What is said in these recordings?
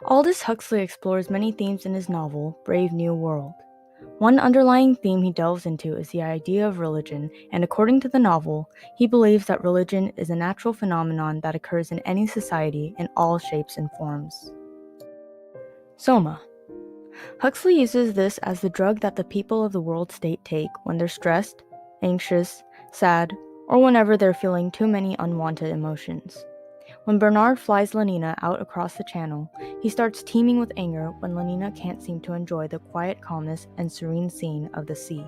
Aldous Huxley explores many themes in his novel, Brave New World. One underlying theme he delves into is the idea of religion, and according to the novel, he believes that religion is a natural phenomenon that occurs in any society in all shapes and forms. Soma. Huxley uses this as the drug that the people of the world state take when they're stressed, anxious, sad, or whenever they're feeling too many unwanted emotions. When Bernard flies Lenina out across the channel, he starts teeming with anger when Lenina can't seem to enjoy the quiet calmness and serene scene of the sea.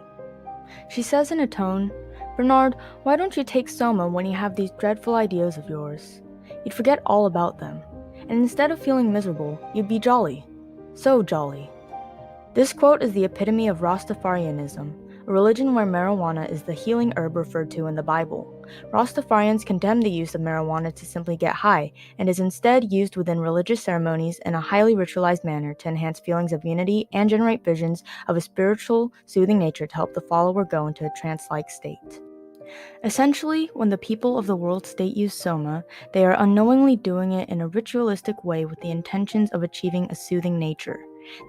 She says in a tone, "Bernard, why don't you take Soma when you have these dreadful ideas of yours? You'd forget all about them, and instead of feeling miserable, you'd be jolly. So jolly." This quote is the epitome of Rastafarianism, a religion where marijuana is the healing herb referred to in the Bible. Rastafarians condemn the use of marijuana to simply get high, and is instead used within religious ceremonies in a highly ritualized manner to enhance feelings of unity and generate visions of a spiritual, soothing nature to help the follower go into a trance-like state. Essentially, when the people of the world state use Soma, they are unknowingly doing it in a ritualistic way with the intentions of achieving a soothing nature.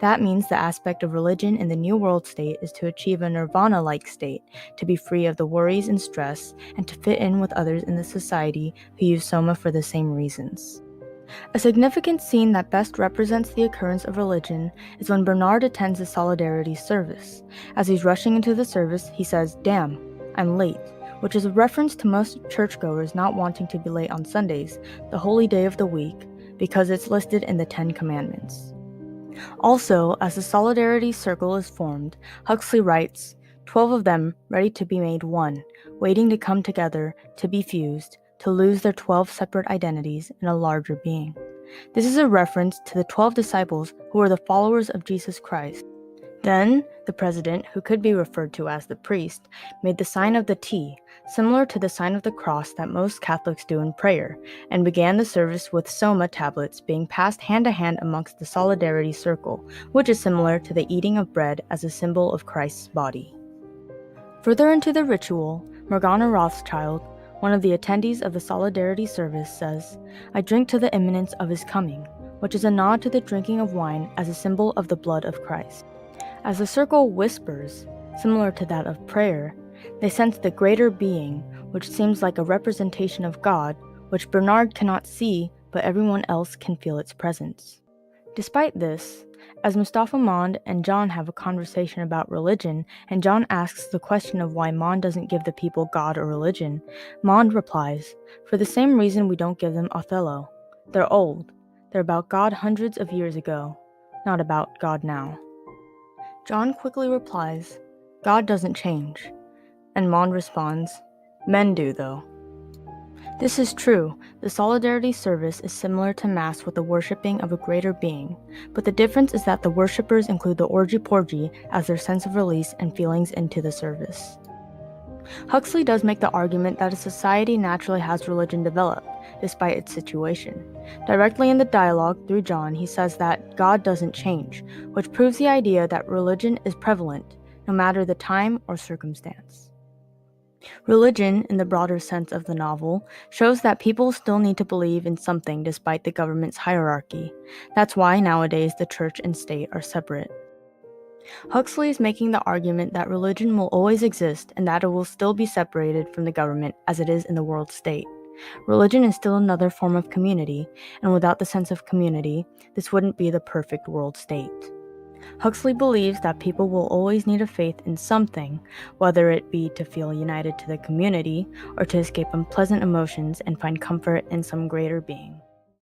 That means the aspect of religion in the New World state is to achieve a nirvana-like state, to be free of the worries and stress, and to fit in with others in the society who use Soma for the same reasons. A significant scene that best represents the occurrence of religion is when Bernard attends a solidarity service. As he's rushing into the service, he says, "Damn, I'm late," which is a reference to most churchgoers not wanting to be late on Sundays, the holy day of the week, because it's listed in the Ten Commandments. Also, as the Solidarity Circle is formed, Huxley writes, 12 of them ready to be made one, waiting to come together, to be fused, to lose their 12 separate identities in a larger being. This is a reference to the 12 disciples who were the followers of Jesus Christ. Then, the president, who could be referred to as the priest, made the sign of the T, similar to the sign of the cross that most Catholics do in prayer, and began the service with Soma tablets being passed hand to hand amongst the Solidarity Circle, which is similar to the eating of bread as a symbol of Christ's body. Further into the ritual, Morgana Rothschild, one of the attendees of the Solidarity service, says, "I drink to the imminence of his coming," which is a nod to the drinking of wine as a symbol of the blood of Christ. As the circle whispers, similar to that of prayer, they sense the greater being, which seems like a representation of God, which Bernard cannot see, but everyone else can feel its presence. Despite this, as Mustafa Mond and John have a conversation about religion, and John asks the question of why Mond doesn't give the people God or religion, Mond replies, "For the same reason we don't give them Othello. They're old. They're about God hundreds of years ago, not about God now." John quickly replies, "God doesn't change." And Mond responds, "Men do, though." This is true. The Solidarity service is similar to Mass with the worshipping of a greater being, but the difference is that the worshippers include the orgy porgy as their sense of release and feelings into the service. Huxley does make the argument that a society naturally has religion develop, despite its situation. Directly in the dialogue through John, he says that God doesn't change, which proves the idea that religion is prevalent, no matter the time or circumstance. Religion, in the broader sense of the novel, shows that people still need to believe in something despite the government's hierarchy. That's why nowadays the church and state are separate. Huxley is making the argument that religion will always exist and that it will still be separated from the government as it is in the world state. Religion is still another form of community, and without the sense of community, this wouldn't be the perfect world state. Huxley believes that people will always need a faith in something, whether it be to feel united to the community or to escape unpleasant emotions and find comfort in some greater being.